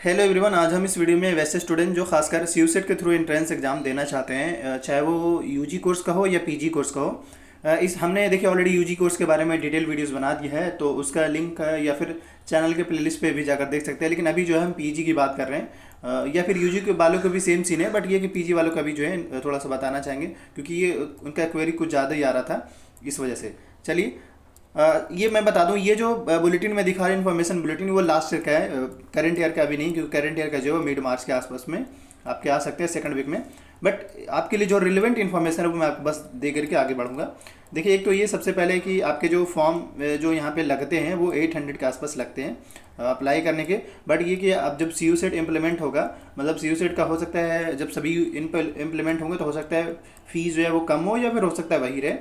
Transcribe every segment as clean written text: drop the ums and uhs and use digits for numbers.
Hello everyone. आज हम इस वीडियो में वैसे स्टूडेंट जो खासकर सीयूसेट के थ्रू एंट्रेंस एग्जाम देना चाहते हैं, चाहे वो यूजी कोर्स का हो या पीजी कोर्स का हो। इस हमने देखिए ऑलरेडी यूजी कोर्स के बारे में डिटेल वीडियोस बना दी है, तो उसका लिंक या फिर चैनल के प्लेलिस्ट पे भी जाकर देख सकते हैं। लेकिन अभी जो है हम पीजी की बात कर रहे हैं, या फिर यूजी के वालों को भी सेम सीन है, बट ये कि पीजी वालों का भी जो है थोड़ा सा बताना चाहेंगे, क्योंकि ये उनका क्वेरी कुछ ज़्यादा ही आ रहा था, इस वजह से। चलिए, ये मैं बता दूं, ये जो बुलेटिन में दिखा रहा इन्फॉर्मेशन बुलेटिन, वो लास्ट ईयर का है, करंट ईयर का अभी नहीं, क्योंकि करंट ईयर का जो है मिड मार्च के आसपास में आपके आ सकते हैं, सेकंड वीक में। बट आपके लिए जो रिलेवेंट इन्फॉर्मेशन है वो मैं आपको बस दे करके आगे बढ़ूंगा। देखिए, एक तो ये सबसे पहले कि आपके जो फॉर्म जो यहाँ पे लगते हैं वो 800 के आसपास लगते हैं अप्लाई करने के। बट ये कि अब जब सी यू सेट इम्प्लीमेंट होगा, मतलब सी यू सेट का हो सकता है जब सभी इम्प्लीमेंट होंगे तो हो सकता है फीस जो है वो कम हो या फिर हो सकता है वही रहे,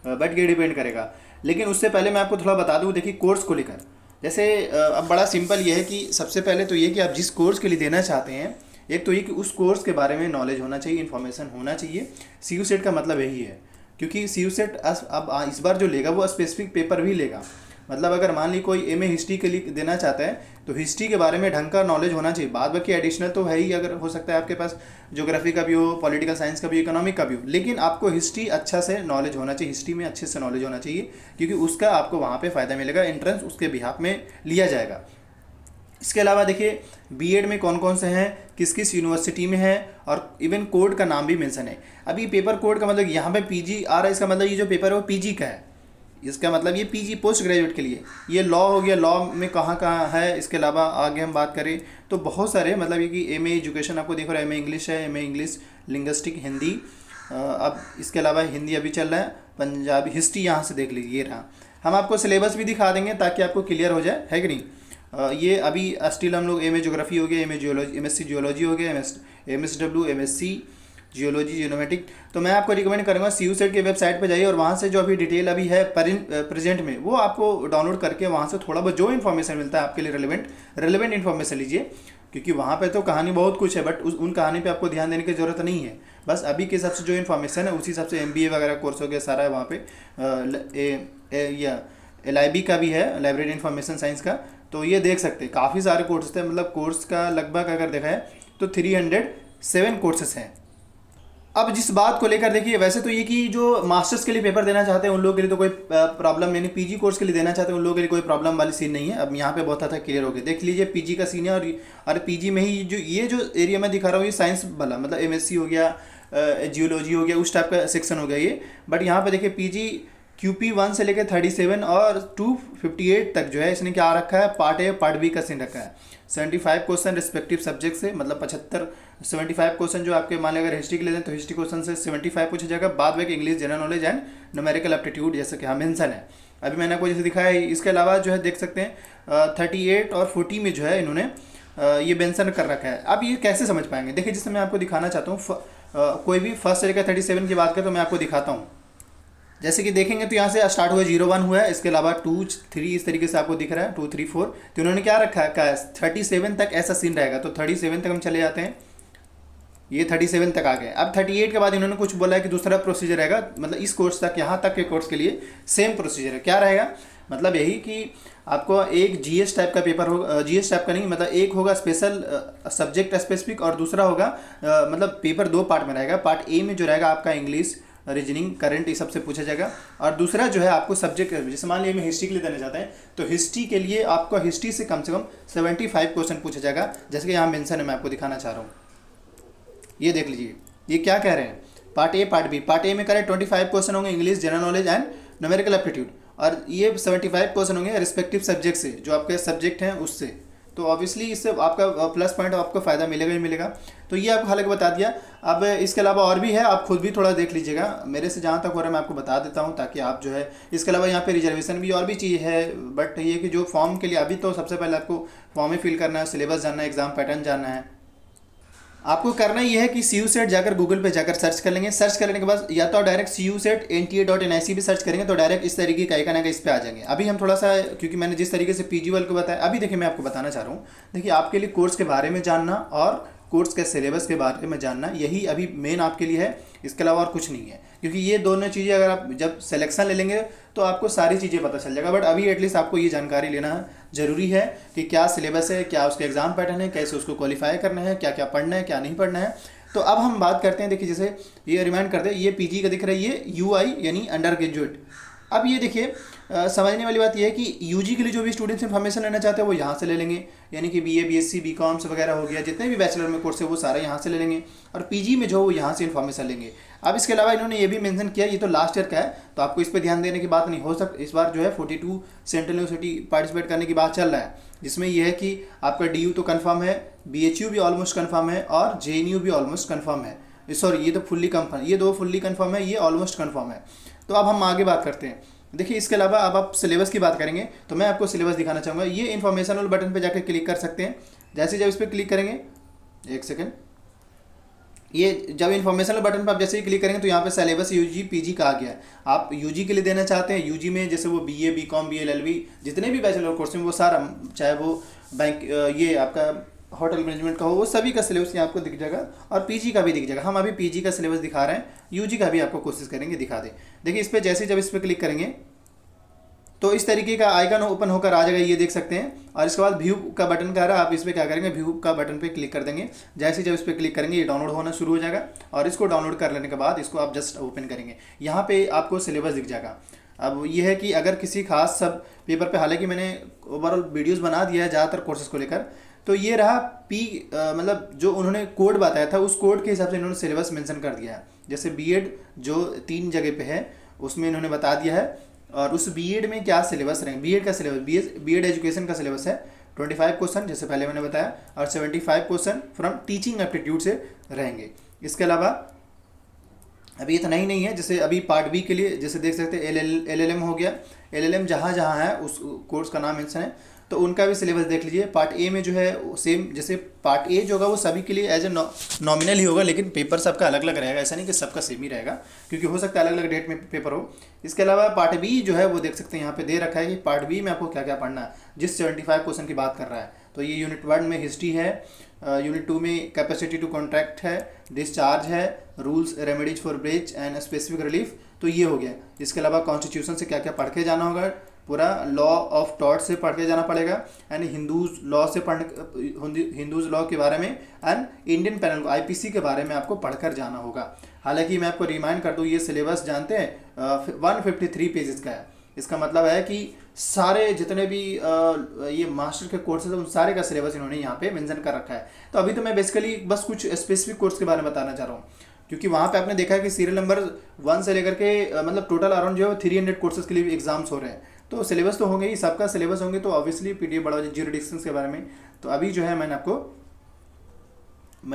बट ये डिपेंड करेगा। लेकिन उससे पहले मैं आपको थोड़ा बता दूं, देखिए कोर्स को लेकर जैसे अब बड़ा सिंपल ये है कि सबसे पहले तो ये कि आप जिस कोर्स के लिए देना चाहते हैं, एक तो ये कि उस कोर्स के बारे में नॉलेज होना चाहिए, इन्फॉर्मेशन होना चाहिए। सी यू सेट का मतलब यही है, क्योंकि सी यू सेट अब इस बार जो लेगा वो स्पेसिफिक पेपर भी लेगा। मतलब अगर मान ली कोई एमए हिस्ट्री के लिए देना चाहता है तो हिस्ट्री के बारे में ढंग का नॉलेज होना चाहिए। बाद बाकी एडिशनल तो है ही, अगर हो सकता है आपके पास ज्योग्राफी का भी हो, पॉलिटिकल साइंस का भी, इकोनॉमिक का भी हो, लेकिन आपको हिस्ट्री अच्छा से नॉलेज होना चाहिए, हिस्ट्री में अच्छे से नॉलेज होना चाहिए, क्योंकि उसका आपको वहाँ पे फ़ायदा मिलेगा, एंट्रेंस उसके बिहाफ में लिया जाएगा। इसके अलावा देखिए बीएड में कौन कौन से हैं, किस किस यूनिवर्सिटी में है, और इवन कोड का नाम भी मेंशन है। अभी पेपर कोड का मतलब यहाँ पे पीजी आ रहा है, इसका मतलब ये जो पेपर है वो पीजी का है, इसका मतलब ये पीजी पोस्ट ग्रेजुएट के लिए। ये लॉ हो गया, लॉ में कहाँ कहाँ है। इसके अलावा आगे हम बात करें तो बहुत सारे, मतलब ये कि एमए एजुकेशन आपको देख रहा है, एमए इंग्लिश है, एमए इंग्लिश लिंग्विस्टिक हिंदी। अब इसके अलावा हिंदी अभी चल रहा है, पंजाबी, हिस्ट्री यहाँ से देख लीजिए, ये रहा। हम आपको सिलेबस भी दिखा देंगे ताकि आपको क्लियर हो जाए, है कि नहीं। ये अभी स्टिल हम लोग एमए ज्योग्राफी हो गया, एमए जियोलॉजी, एमएससी जियोलॉजी हो गया, एमएसडब्ल्यू, एमएससी जियोलॉजी जियोमेट्रिक। तो मैं आपको रिकमेंड करूँगा सी यू सेट के वेबसाइट पे जाइए और वहाँ से जो अभी डिटेल अभी है प्रेजेंट में वो आपको डाउनलोड करके वहाँ से थोड़ा बहुत जो इन्फॉर्मेशन मिलता है आपके लिए रेलेवेंट इन्फॉर्मेशन लीजिए, क्योंकि वहाँ पे तो कहानी बहुत कुछ है, बट उन कहानी पे आपको ध्यान देने की ज़रूरत नहीं है। बस अभी के हिसाब से जो इन्फॉर्मेशन है उसी हिसाब से एमबीए वगैरह कोर्स हो गया सारा है वहाँ पे। या LIB का भी है, लाइब्रेरी इन्फॉर्मेशन साइंस का, तो ये देख सकते हैं काफ़ी सारे कोर्सेज थे। मतलब कोर्स का लगभग अगर देखा है तो 307 कोर्सेस हैं। अब जिस बात को लेकर देखिए, वैसे तो ये कि जो मास्टर्स के लिए पेपर देना चाहते हैं उन लोगों के लिए तो कोई प्रॉब्लम, यानी पीजी कोर्स के लिए देना चाहते हैं उन लोगों के लिए कोई प्रॉब्लम वाली सीन नहीं है। अब यहाँ पे बहुत था क्लियर हो गया, देख लीजिए पीजी का सीन है। और पीजी में ही जो एरिया में दिखा रहा हूँ ये साइंस वाला, मतलब एमएससी हो गया, जियोलॉजी हो गया, उस टाइप का सेक्शन हो गया ये। बट यहाँ पे देखिए पीजी QP1 से लेकर 37 और 258 तक जो है इसने क्या रखा है, पार्ट ए पार्ट बी का सीन रखा है। 75 क्वेश्चन रिस्पेक्टिव सब्जेक्ट से, मतलब 75 क्वेश्चन जो आपके मान लें अगर हिस्ट्री के लिए तो हिस्ट्री क्वेश्चन से 75 पूछा जाएगा। बाद में English, general knowledge and numerical aptitude, जैसे कि हाँ मेंशन है, अभी मैंने आपको जैसे दिखाया है। इसके अलावा जो है देख सकते हैं 38 और 40 में जो है इन्होंने ये मेंशन कर रखा है। अब ये कैसे समझ पाएंगे, देखिए जिससे मैं आपको दिखाना चाहता हूँ, कोई भी फर्स्ट से लेकर 37 की बात करें तो मैं आपको दिखाता हूँ। जैसे कि देखेंगे तो यहाँ से स्टार्ट हुआ 01 हुआ है, इसके अलावा 2 3 इस तरीके से आपको दिख रहा है, 2 3 4, तो उन्होंने क्या रखा है 37 तक ऐसा सीन रहेगा। तो 37 तक हम चले जाते हैं, ये 37 तक आ गए। अब 38 के बाद इन्होंने कुछ बोला है कि दूसरा प्रोसीजर रहेगा, मतलब इस कोर्स तक, यहाँ तक के कोर्स के लिए सेम प्रोसीजर है। क्या रहेगा, मतलब यही कि आपको एक जीएस टाइप का पेपर होगा, जीएस टाइप का नहीं, मतलब एक होगा स्पेशल सब्जेक्ट स्पेसिफिक और दूसरा होगा मतलब पेपर 2 पार्ट में रहेगा। पार्ट ए में जो रहेगा आपका इंग्लिश, रीजनिंग, करंट, ये सबसे पूछा जाएगा। और दूसरा जो है आपको सब्जेक्ट, जैसे मान लीजिए मैं हिस्ट्री के लिए देना चाहते हैं तो हिस्ट्री के लिए आपको हिस्ट्री से कम 75 क्वेश्चन पूछा जाएगा, जैसे कि यहाँ मेंशन है, मैं आपको दिखाना चाह रहा हूँ। ये देख लीजिए ये क्या कह रहे हैं, part A part B. Part A में करें 25 क्वेश्चन होंगे English, general knowledge and numerical aptitude, और ये 75 क्वेश्चन होंगे रिस्पेक्टिव सब्जेक्ट से, जो आपके सब्जेक्ट हैं उससे। तो ऑब्वियसली इससे आपका प्लस पॉइंट, आपको फ़ायदा मिलेगा ही मिलेगा। तो ये आपको हालांकि बता दिया। अब इसके अलावा और भी है, आप खुद भी थोड़ा देख लीजिएगा, मेरे से जहाँ तक हो रहा है मैं आपको बता देता हूँ, ताकि आप जो है, इसके अलावा यहाँ पे रिजर्वेशन भी और भी चीज़ है। बट ये कि जो फॉर्म के लिए अभी तो सबसे पहले आपको फॉर्म ही फिल करना है, सिलेबस जानना है, एग्जाम पैटर्न जानना है। आपको करना ये है कि सी यू सेट जाकर गूगल पे जाकर सर्च कर लेंगे। सर्च करने के बाद या तो डायरेक्ट CUSET.NTA.NIC भी सर्च करेंगे तो डायरेक्ट इस तरीके का आइकन आएगा, इस पे आ जाएंगे। अभी हम थोड़ा सा, क्योंकि मैंने जिस तरीके से पीजी वाले को बताया, अभी देखिए मैं आपको बताना चाह रहा हूँ। देखिए आपके लिए कोर्स के बारे में जानना और कोर्स के सिलेबस के बारे में जानना, यही अभी मेन आपके लिए है, इसके अलावा और कुछ नहीं है। क्योंकि ये दोनों चीज़ें अगर आप जब सिलेक्शन ले लेंगे तो आपको सारी चीज़ें पता चल जाएगा। बट अभी एटलीस्ट आपको ये जानकारी लेना ज़रूरी है कि क्या सिलेबस है, क्या उसके एग्ज़ाम पैटर्न है, कैसे उसको क्वालिफाई करना है, क्या क्या पढ़ना है, क्या नहीं पढ़ना है। तो अब हम बात करते हैं, देखिए जैसे ये रिमाइंड कर दे, ये पीजी का दिख रहा है, ये यूआई यानी अंडर ग्रेजुएट। अब ये देखिए समझने वाली बात ये है कि यूजी के लिए जो भी स्टूडेंट्स इन्फॉर्मेशन लेना चाहते हैं वो यहाँ से ले लेंगे, यानी कि बीए, बीएससी, बीकॉम्स वगैरह हो गया, जितने भी बैचलर में कोर्स है वो सारा यहाँ से ले लेंगे, और पीजी में जो वो यहाँ से इन्फॉर्मेशन लेंगे। अब इसके अलावा इन्होंने ये भी मेंशन किया, ये तो लास्ट ईयर का है तो आपको इस पर ध्यान देने की बात नहीं हो सकती। इस बार जो है 42 सेंट्रल यूनिवर्सिटी पार्टिसिपेट करने की बात चल रहा है, जिसमें यह है कि आपका डीयू तो कन्फर्म है, बीएचयू भी ऑलमोस्ट कन्फर्म है, और जेएनयू भी ऑलमोस्ट कन्फर्म है। सॉरी, ये तो फुल्ली कन्फर्म, ये दो फुल्ली कन्फर्म है, ये ऑलमोस्ट कन्फर्म है। तो अब हम आगे बात करते हैं। देखिए इसके अलावा अब आप सिलेबस की बात करेंगे तो मैं आपको सिलेबस दिखाना चाहूँगा। ये इन्फॉर्मेशन वाले बटन पे जाकर क्लिक कर सकते हैं। जैसे जब इस पर क्लिक करेंगे, एक सेकेंड, ये जब इन्फॉर्मेशन वाले बटन पर आप जैसे ही क्लिक करेंगे तो यहाँ पे सिलेबस यूजी पीजी का आ गया है। आप यूजी के लिए देना चाहते हैं, यूजी में जैसे वो बीए, बीकॉम, बीएलएलबी जितने भी बैचलर कोर्स में वो सारा, चाहे वो बैंक, ये आपका होटल मैनेजमेंट का हो, वो सभी का सिलेबस यहाँ आपको दिख जाएगा, और पीजी का भी दिख जाएगा। हम अभी पीजी का सिलेबस दिखा रहे हैं, यूजी का भी आपको कोशिश करेंगे दिखा दें। देखिए इस पर जैसे जब इस पर क्लिक करेंगे तो इस तरीके का आइकन ओपन होकर आ जाएगा, ये देख सकते हैं। और इसके बाद व्यू का बटन कह रहा है, आप इस पर क्या करेंगे, व्यू का बटन पे क्लिक कर देंगे। जैसे जब इस पर क्लिक करेंगे ये डाउनलोड होना शुरू हो जाएगा, और इसको डाउनलोड कर लेने के बाद इसको आप जस्ट ओपन करेंगे, यहाँ पे आपको सिलेबस दिख जाएगा। अब ये है कि अगर किसी खास सब पेपर पे, हालांकि मैंने ओवरऑल वीडियोस बना दिया है ज़्यादातर कोर्सेज को लेकर, तो ये रहा मतलब जो उन्होंने कोड बताया था उस कोड के हिसाब से इन्होंने सिलेबस मेंशन कर दिया है। जैसे बीएड जो 3 जगह पे है उसमें इन्होंने बता दिया है, और उस बीएड में क्या सिलेबस रहेंगे। बीएड का सिलेबस, बीएड एजुकेशन का सिलेबस है 25 क्वेश्चन, जैसे पहले मैंने बताया, और 75 क्वेश्चन फ्रॉम टीचिंग एप्टीट्यूड से रहेंगे। इसके अलावा अभी इतना ही नहीं है, जैसे अभी पार्ट बी के लिए जैसे देख सकते हैं एलएलएम हो गया, एलएलएम जहाँ जहाँ है उस कोर्स का नाम मेंशन है, तो उनका भी सिलेबस देख लीजिए। पार्ट ए में जो है सेम, जैसे पार्ट ए जो होगा वो सभी के लिए एज ए नॉमिनल ही होगा, लेकिन पेपर सबका अलग अलग रहेगा, ऐसा नहीं कि सबका सेम ही रहेगा, क्योंकि हो सकता है अलग अलग डेट में पेपर हो। इसके अलावा पार्ट बी जो है वो देख सकते हैं यहाँ पे दे रखा है कि पार्ट बी में आपको क्या क्या पढ़ना है, जिस 75 क्वेश्चन की बात कर रहा है। तो ये यूनिट 1 में हिस्ट्री है, यूनिट 2 में कैपेसिटी टू कॉन्ट्रैक्ट है, डिस्चार्ज है, rules remedies for breach and specific relief, तो ये हो गया। इसके अलावा कॉन्स्टिट्यूशन से क्या क्या पढ़ के जाना होगा, पूरा लॉ ऑफ टॉट से पढ़ के जाना पड़ेगा, एंड हिंदूज लॉ से हिंदूज लॉ के बारे में, एंड इंडियन पैनल आईपीसी के बारे में आपको पढ़कर जाना होगा। हालांकि मैं आपको रिमाइंड कर दूँ, ये सिलेबस जानते हैं 153 पेजेस का है। इसका मतलब है कि सारे जितने भी ये मास्टर के कोर्सेज हैं उन सारे का सिलेबस इन्होंने यहाँ पे मेंशन कर रखा है। तो अभी तो मैं बेसिकली बस कुछ स्पेसिफिक कोर्स के बारे में बताना चाह रहा हूँ, क्योंकि वहाँ पे आपने देखा है कि सीरियल नंबर 1 से लेकर के मतलब टोटल अराउंड जो है 300 कोर्सेज के लिए एग्जाम्स हो रहे हैं। तो सिलेबस तो होंगे ही, सबका सिलेबस होंगे, तो ऑब्वियसली पीडीएफ बड़ा ज्यूरिडिक्शंस के बारे में। तो अभी जो है मैं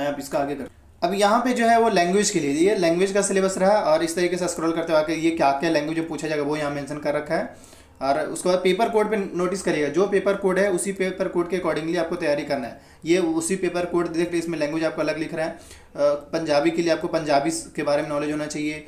अब इसका आगे कर, अब यहाँ पे जो है वो लैंग्वेज के लिए, ये लैंग्वेज का सिलेबस रहा, और इस तरीके से स्क्रॉल करते हुए ये क्या क्या लैंग्वेज में पूछा जाएगा वो यहाँ मेंशन कर रखा है। और उसके बाद पेपर कोड पे नोटिस करिएगा, जो पेपर कोड है उसी पेपर कोड के अकॉर्डिंगली आपको तैयारी करना है। ये उसी पेपर कोड देख लीजिए, इसमें लैंग्वेज आपको अलग लिख रहा है। पंजाबी के लिए आपको पंजाबी के बारे में नॉलेज होना चाहिए,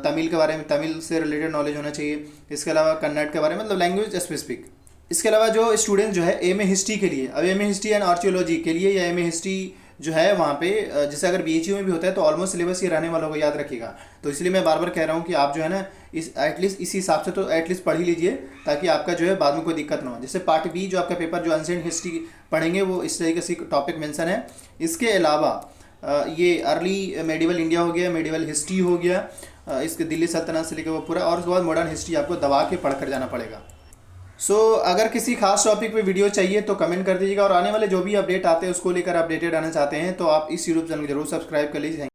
तमिल के बारे में तमिल से रिलेटेड नॉलेज होना चाहिए, इसके अलावा कन्नड़ के बारे में, मतलब लैंग्वेज स्पेसिफिक। इसके अलावा जो स्टूडेंट जो है एम ए हिस्ट्री के लिए, अब M A history and archaeology के लिए, या एम ए हिस्ट्री जो है वहाँ पे जैसे अगर बीएचयू में भी होता है तो ऑलमोस्ट सिलेबस ये रहने वालों को याद रखिएगा। तो इसलिए मैं बार बार कह रहा हूँ कि आप जो है ना इस एटलीस्ट इस हिसाब से तो एटलीस्ट पढ़ ही लीजिए, ताकि आपका जो है बाद में कोई दिक्कत ना हो। जैसे पार्ट बी जो आपका पेपर जो एंशिएंट हिस्ट्री पढ़ेंगे वो इस तरीके से टॉपिक मेंशन है। इसके अलावा ये अर्ली मेडिवल इंडिया हो गया, मेडिवल हिस्ट्री हो गया, इसके दिल्ली सल्तनत से लेकर वो पूरा, और उसके बाद मॉडर्न हिस्ट्री आपको दबा के पढ़ कर जाना पड़ेगा। अगर किसी खास टॉपिक पे वीडियो चाहिए तो कमेंट कर दीजिएगा, और आने वाले जो भी अपडेट आते हैं उसको लेकर अपडेटेड आना चाहते हैं तो आप इस यूट्यूब चैनल को जरूर सब्सक्राइब कर लीजिए।